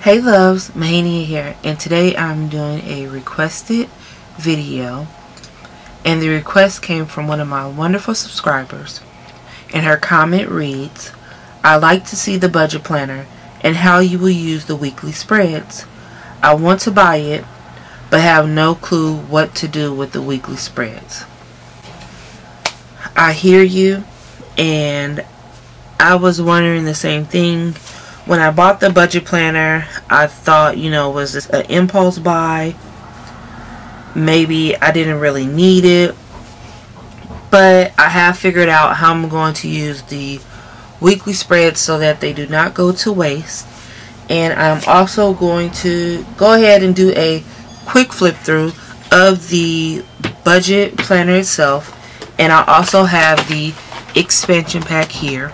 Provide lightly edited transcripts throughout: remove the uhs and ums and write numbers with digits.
Hey loves, Mohania here, and today I'm doing a requested video, and the request came from one of my wonderful subscribers, and her comment reads, "I like to see the budget planner and how you will use the weekly spreads. I want to buy it, but have no clue what to do with the weekly spreads." I hear you, and I was wondering the same thing. When I bought the budget planner, I thought, was this an impulse buy? Maybe I didn't really need it. But I have figured out how I'm going to use the weekly spreads so that they do not go to waste. And I'm also going to go ahead and do a quick flip through of the budget planner itself. And I also have the expansion pack here.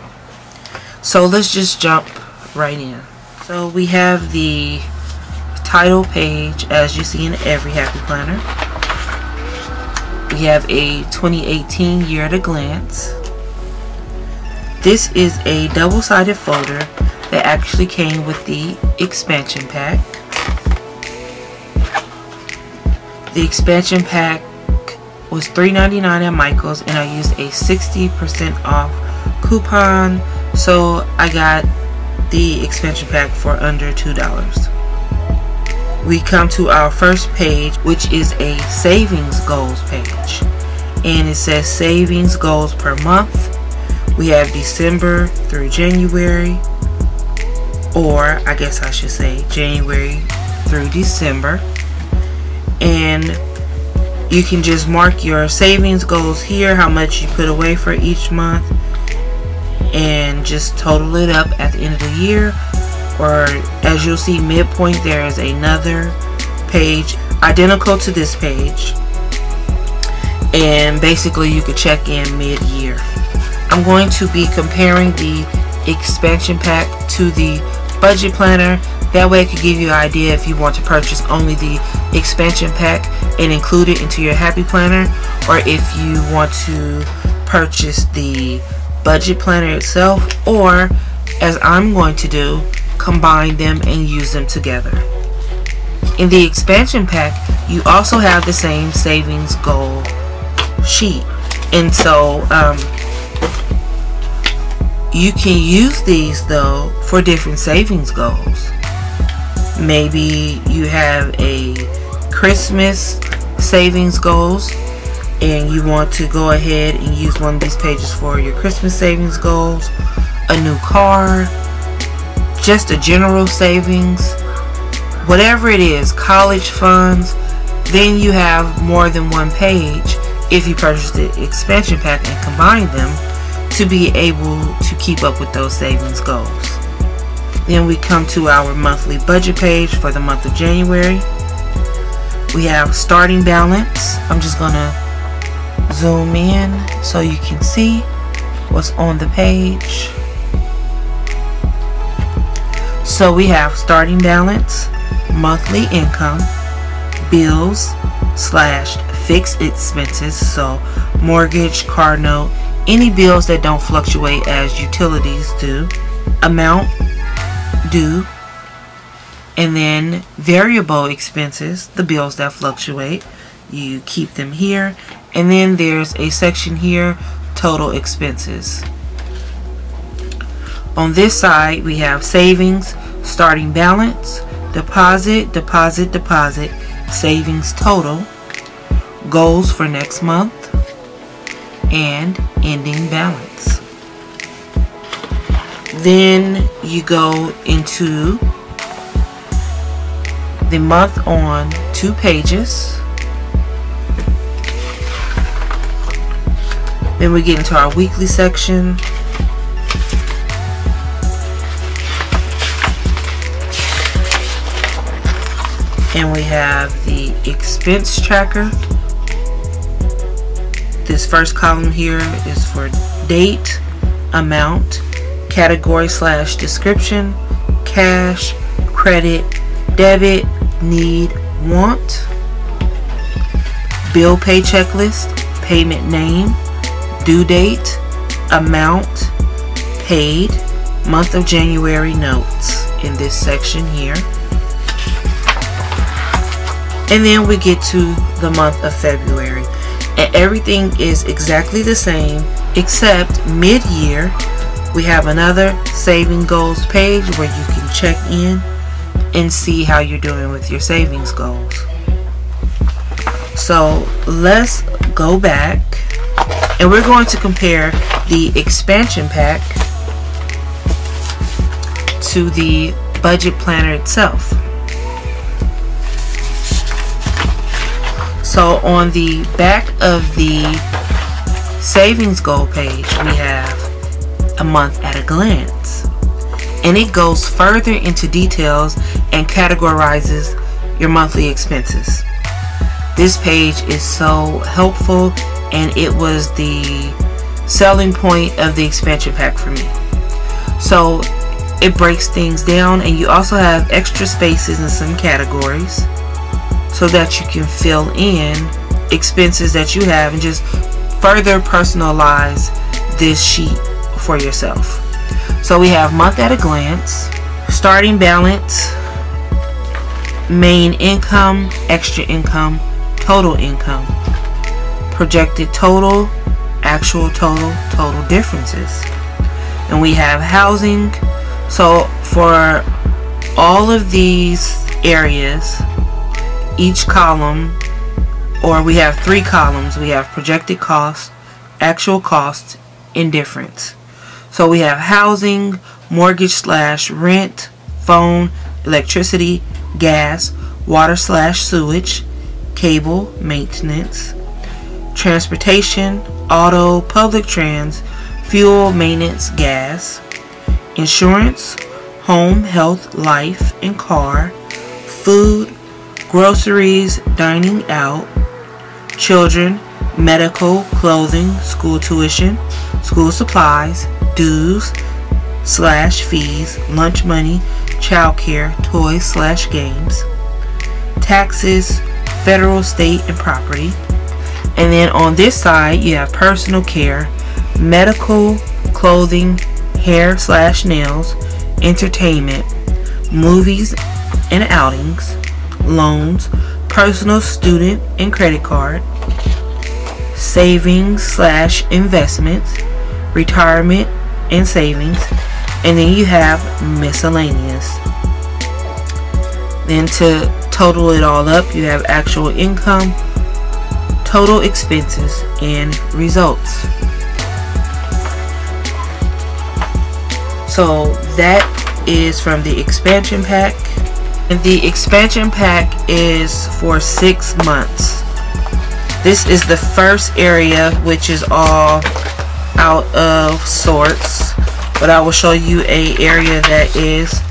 So let's just jump right in. So we have the title page, as you see in every happy planner. We have a 2018 year at a glance. This is a double-sided folder that actually came with the expansion pack. The expansion pack was $3.99 at Michael's, and I used a 60% off coupon, so I got the expansion pack for under $2. We come to our first page, which is a savings goals page, and it says savings goals per month. We have December through January, or I guess I should say January through December, and you can just mark your savings goals here, how much you put away for each month, and just total it up at the end of the year. Or as you'll see, midpoint, there is another page identical to this page, and basically you could check in mid-year. I'm going to be comparing the expansion pack to the budget planner. That way it could give you an idea if you want to purchase only the expansion pack and include it into your happy planner, or if you want to purchase the budget planner itself, or as I'm going to do, combine them and use them together. In the expansion pack, you also have the same savings goal sheet, and so you can use these though for different savings goals. Maybe you have a Christmas savings goals, and you want to go ahead and use one of these pages for your Christmas savings goals, a new car, just a general savings, whatever it is, college funds. Then you have more than one page if you purchase the expansion pack and combine them to be able to keep up with those savings goals. Then we come to our monthly budget page for the month of January. We have starting balance. I'm just gonna zoom in so you can see what's on the page. So we have starting balance, monthly income, bills / fixed expenses, so mortgage, car note, any bills that don't fluctuate as utilities do, amount due, and then variable expenses, the bills that fluctuate, you keep them here. And then there's a section here, total expenses. On this side, we have savings, starting balance, deposit, savings total, goals for next month, and ending balance. Then you go into the month on 2 pages. Then we get into our weekly section. And we have the expense tracker. This first column here is for date, amount, category / description, cash, credit, debit, need, want, bill pay checklist, payment name, due date, amount, paid, month of January notes. in this section here. And then we get to the month of February, and everything is exactly the same except mid-year we have another saving goals page where you can check in and see how you're doing with your savings goals. So let's go back, and we're going to compare the expansion pack to the budget planner itself. So on the back of the savings goal page, we have a month at a glance, and it goes further into details and categorizes your monthly expenses. This page is so helpful, and it was the selling point of the expansion pack for me. So it breaks things down, and you also have extra spaces in some categories so that you can fill in expenses that you have and just further personalize this sheet for yourself. So we have month at a glance, starting balance, main income, extra income, total income, projected total, actual total, total differences. And we have housing. So for all of these areas, each column, or we have 3 columns, we have projected cost, actual cost, and difference. So we have housing, mortgage / rent, phone, electricity, gas, water / sewage, cable, maintenance, transportation, auto, public trans, fuel, maintenance, gas, insurance, home, health, life, and car, food, groceries, dining out, children, medical, clothing, school tuition, school supplies, dues / fees, lunch money, childcare, toys / games, taxes, federal, state, and property. And then on this side you have personal care, medical, clothing, hair / nails, entertainment, movies and outings, loans, personal, student, and credit card, savings / investments, retirement and savings, and then you have miscellaneous. Then to total it all up, you have actual income, total expenses, and results. So that is from the expansion pack, and the expansion pack is for 6 months. This is the first area, which is all out of sorts, but I will show you a area that is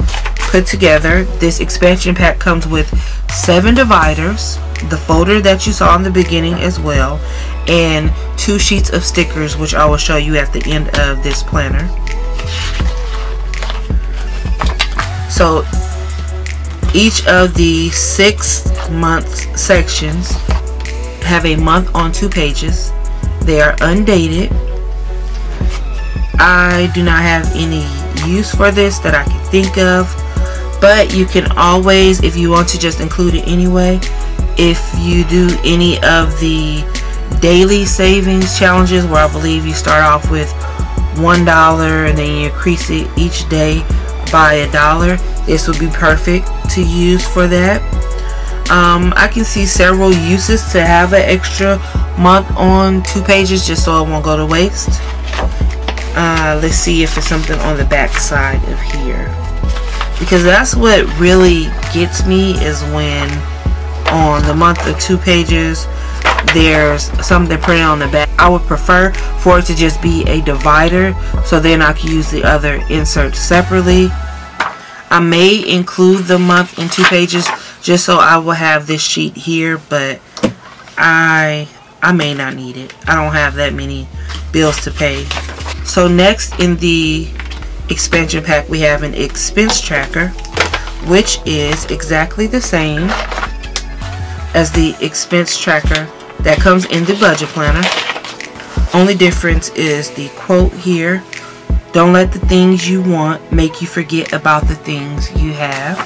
put together. This expansion pack comes with 7 dividers, the folder that you saw in the beginning as well, and 2 sheets of stickers, which I will show you at the end of this planner. So each of the 6 month sections have a month on 2 pages. They are undated. I do not have any use for this that I can think of, but you can always, if you want to, just include it anyway. If you do any of the daily savings challenges, where I believe you start off with $1 and then you increase it each day by $1, this would be perfect to use for that. I can see several uses to have an extra month on 2 pages, just so it won't go to waste. Let's see if there's something on the back side of here, because that's what really gets me, is when on the month of 2 pages there's something printed on the back. I would prefer for it to just be a divider, so then I can use the other inserts separately. I may include the month in 2 pages just so I will have this sheet here, but I may not need it. I don't have that many bills to pay. So next in the expansion pack, we have an expense tracker, which is exactly the same as the expense tracker that comes in the budget planner. Only difference is the quote here Don't let the things you want make you forget about the things you have.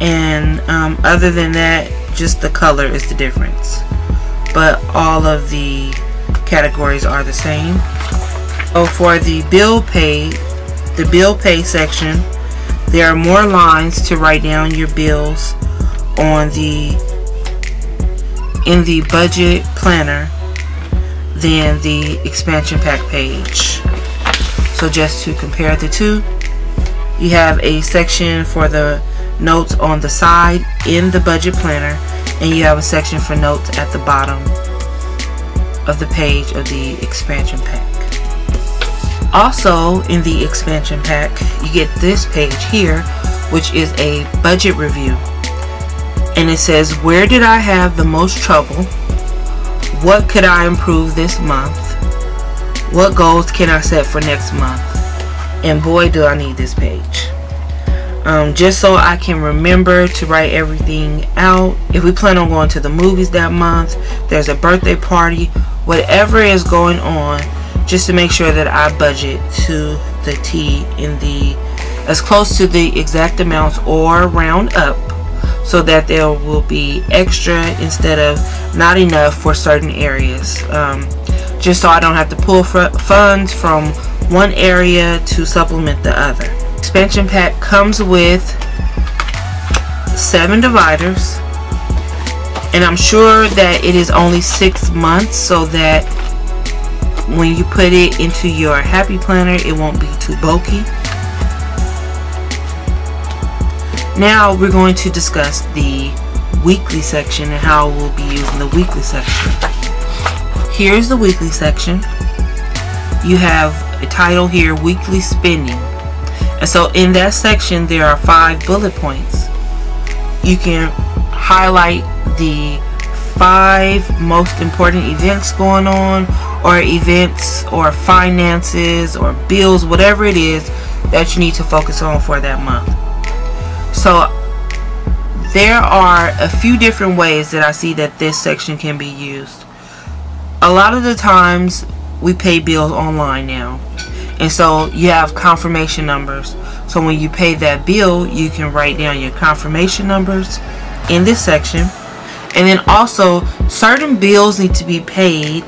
And other than that, just the color is the difference. But all of the categories are the same. So for the bill pay section, there are more lines to write down your bills on in the budget planner than the expansion pack page. So just to compare the two, you have a section for the notes on the side in the budget planner, and you have a section for notes at the bottom of the page of the expansion pack. Also in the expansion pack, you get this page here, which is a budget review, and it says, where did I have the most trouble? What could I improve this month? What goals can I set for next month? And boy, do I need this page. Just so I can remember to write everything out. If we plan on going to the movies that month, there's a birthday party, whatever is going on, just to make sure that I budget to the T in as close to the exact amounts or round up, so that there will be extra instead of not enough for certain areas. Just so I don't have to pull funds from one area to supplement the other. Expansion pack comes with 7 dividers, and I'm sure that it is only 6 months, so that when you put it into your happy planner, it won't be too bulky. Now we're going to discuss the weekly section and how we'll be using the weekly section. Here's the weekly section. You have a title here, weekly spending. And so in that section, there are 5 bullet points. You can highlight the 5 most important events going on, or events or finances or bills, whatever it is that you need to focus on for that month. So there are a few different ways that I see that this section can be used. A lot of the times we pay bills online now, and so you have confirmation numbers. So when you pay that bill, you can write down your confirmation numbers in this section. And then also, certain bills need to be paid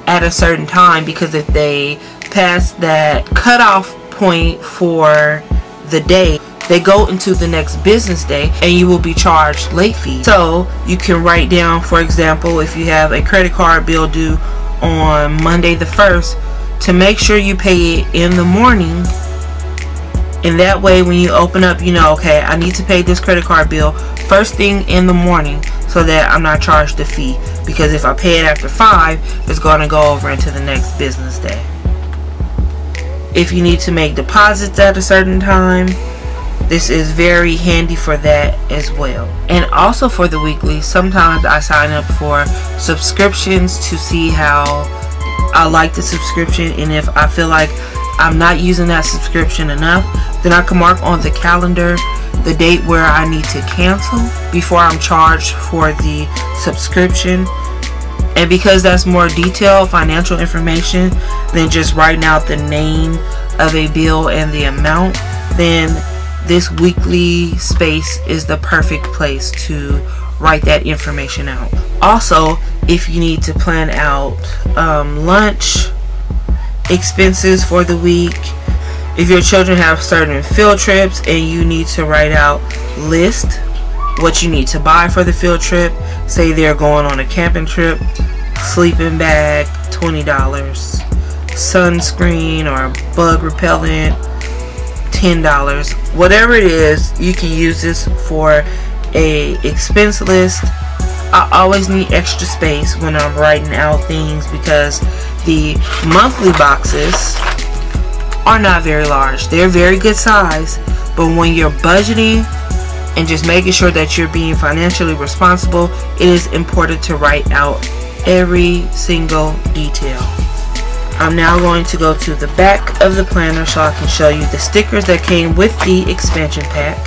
at a certain time, because if they pass that cutoff point for the day, they go into the next business day and you will be charged late fees. So you can write down, for example, if you have a credit card bill due on Monday the 1st, to make sure you pay it in the morning. And that way when you open up, you know, okay, I need to pay this credit card bill first thing in the morning, so that I'm not charged a fee. Because if I pay it after 5, it's going to go over into the next business day. If you need to make deposits at a certain time, this is very handy for that as well. And also for the weekly, sometimes I sign up for subscriptions to see how I like the subscription, and if I feel like I'm not using that subscription enough, then I can mark on the calendar the date where I need to cancel before I'm charged for the subscription. And because that's more detailed financial information than just writing out the name of a bill and the amount, then this weekly space is the perfect place to write that information out. Also, if you need to plan out lunch expenses for the week, if your children have certain field trips and you need to write out list what you need to buy for the field trip, say they're going on a camping trip, sleeping bag $20, sunscreen or bug repellent $10, whatever it is, you can use this for a expense list. I always need extra space when I'm writing out things, because the monthly boxes are not very large. They're very good size, but when you're budgeting and just making sure that you're being financially responsible, it is important to write out every single detail. I'm now going to go to the back of the planner so I can show you the stickers that came with the expansion pack,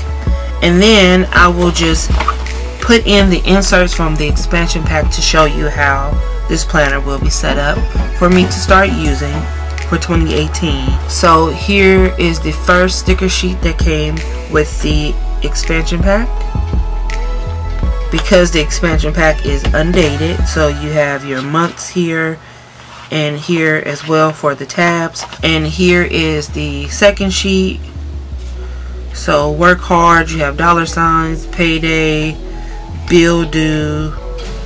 and then I will just put in the inserts from the expansion pack to show you how this planner will be set up for me to start using for 2018. So here is the first sticker sheet that came with the expansion pack. Because the expansion pack is undated, so you have your months here and here as well for the tabs. And here is the second sheet. So work hard, you have dollar signs, payday, bill due,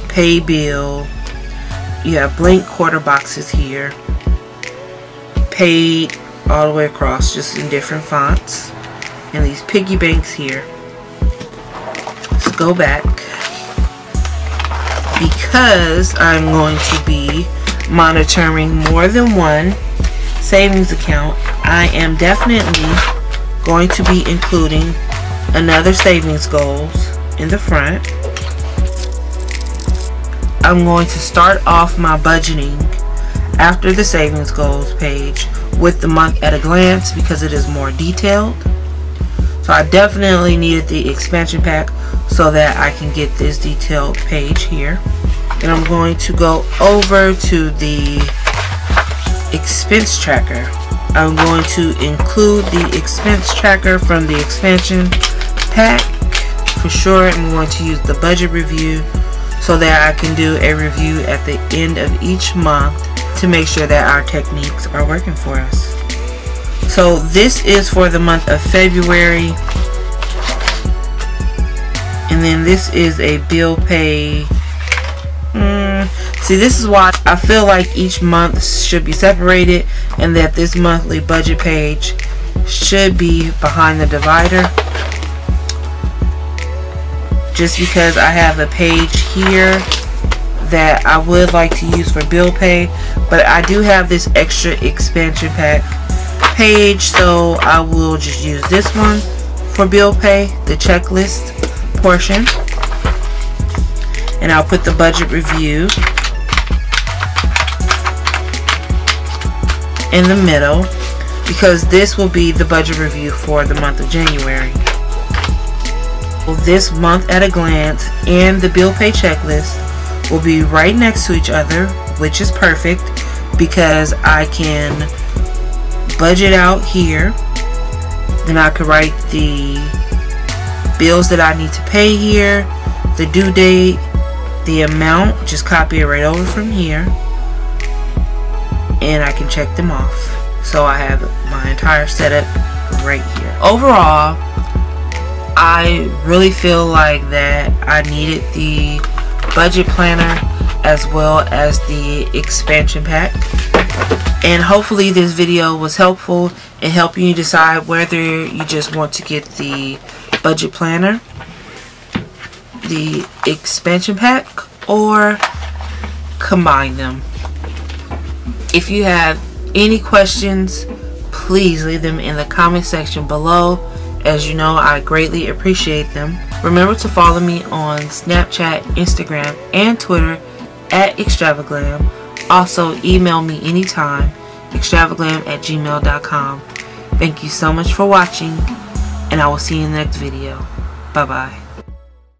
pay bill. You have blank quarter boxes here, paid all the way across, just in different fonts, and these piggy banks here. Let's go back. Because I'm going to be monitoring more than one savings account, I am definitely going to be including another savings goals in the front. I'm going to start off my budgeting after the savings goals page with the month at a glance because it is more detailed. So I definitely needed the expansion pack so that I can get this detailed page here. And I'm going to go over to the expense tracker. I'm going to include the expense tracker from the expansion pack. For sure, I'm going to use the budget review so that I can do a review at the end of each month to make sure that our techniques are working for us. So this is for the month of February, and then this is a bill pay. See, this is why I feel like each month should be separated and that this monthly budget page should be behind the divider, just because I have a page here that I would like to use for bill pay, but I do have this extra expansion pack page, so I will just use this one for bill pay, the checklist portion, and I'll put the budget review in the middle because this will be the budget review for the month of January. This month at a glance and the bill pay checklist will be right next to each other, which is perfect because I can budget out here, then I could write the bills that I need to pay here, the due date, the amount, just copy it right over from here, and I can check them off. So I have my entire setup right here. Overall, I really feel like that I needed the budget planner as well as the expansion pack, and hopefully this video was helpful in helping you decide whether you just want to get the budget planner, the expansion pack, or combine them. If you have any questions, please leave them in the comment section below. As you know, I greatly appreciate them. Remember to follow me on Snapchat, Instagram, and Twitter at Extravaglam. Also, email me anytime, extravaglam@gmail.com. Thank you so much for watching, and I will see you in the next video. Bye-bye.